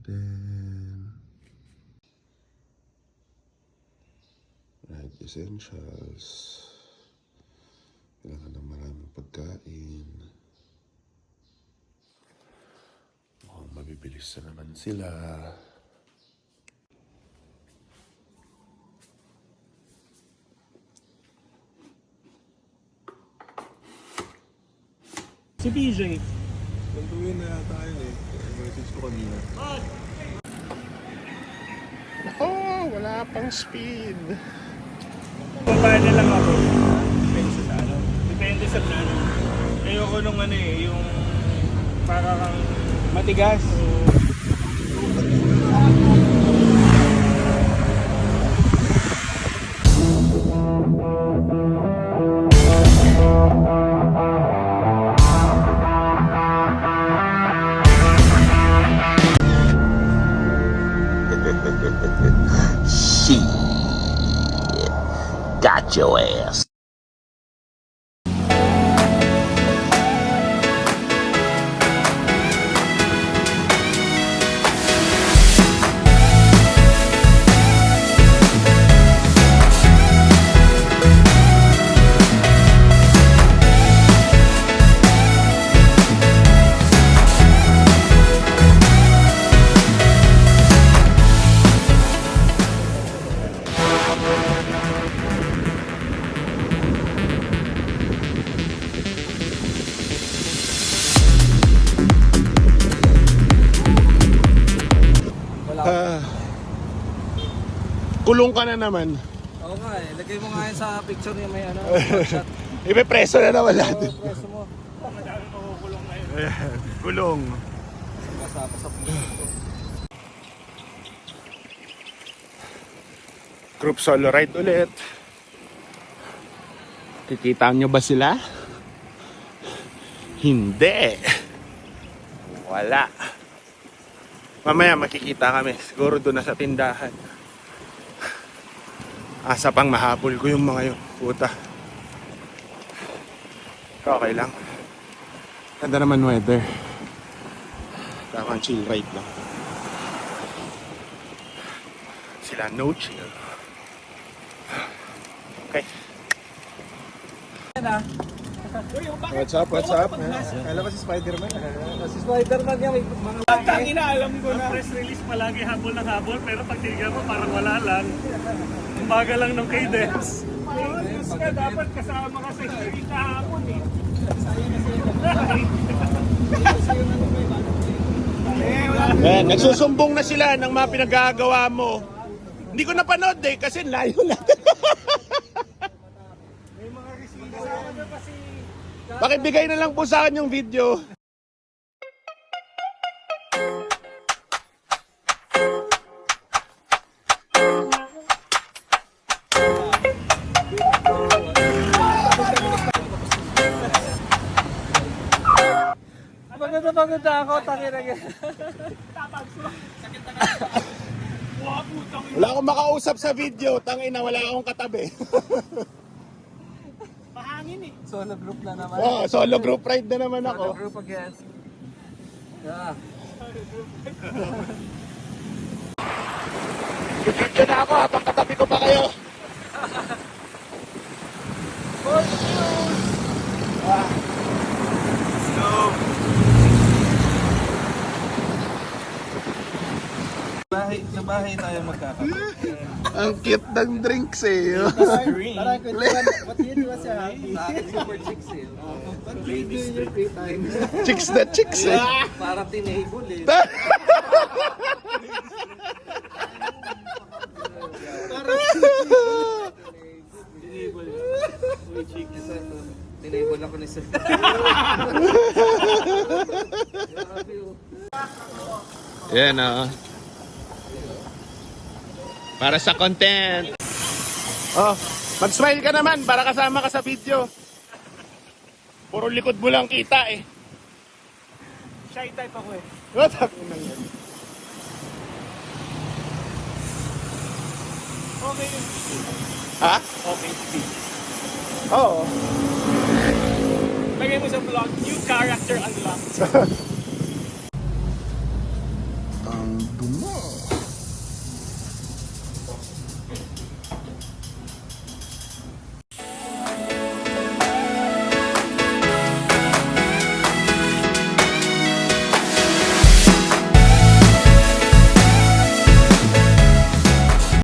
natin. Right, essentials. Kailangan ng maraming pagkain. Mukhang mabibilis na naman sila. Si PJ. Nanduin na yata yun eh. Message ko kanina. Oh, wala pang speed. Papayan na lang ako. Depende sa ano. Depende sa plano. Ayoko nung ano eh, yung para kang matigas. Shit. Got your ass. Kulong ka na naman. Oo nga eh. Lagay mo nga yun sa picture niya may ano. Shot. Ipe-preso na naman natin. Preso mo. Madami makukulong ngayon. Ayan, kulong. Pasapasap mo. Group solo ride ulit. Kikita nyo ba sila? Hindi. Wala. Mamaya makikita kami. Siguro doon na sa tindahan. Asa pang mahabol ko yung mga yun. Puta. Okay lang. Ganda naman weather. Tamang chill ride lang. Sila no chill. Okay. What's up? What's up? Kala ba si Spider-Man? Si Spider-Man niya may mga Tangina, alam ko na press release palagi habol ng habol, pero pag tinignan mo parang wala lang. Umaga lang ng cadence. Ayos ka, dapat kasama ka sa street kahapon eh. Nagsusumbong na sila ng mga pinagagawa mo. Hindi ko napanood eh, kasi layo natin. May mga resibo. Pakibigay na lang po sa akin yung video. Pagod na ako, tangina ka. Wala akong makausap sa video, tangina, wala akong katabi. Mahangin eh. Solo group na naman. Oh, solo group ride na naman Solo ako. group again. Yeah. Video na ako habang katabi ko pa kayo. Sa bahay tayo magkakape. Ang cute ng drinks eh. Parang kwentuhan, what do you do as a hobby? Sa akin, super chicks eh. What do you do in your free time? Chicks na chicks eh. Parang tinable eh. Tinable. Uy, chick. Tinable ako ni sir. Yan o. Para sa content. Oh, mag-smile ka naman para kasama ka sa video. Puro likod mo lang kita eh. Shy type ako eh. What up? Yan. Okay yun. Ha? Okay, speed. Oo. Lagay mo sa vlog, new character unlocked. Ang dumo.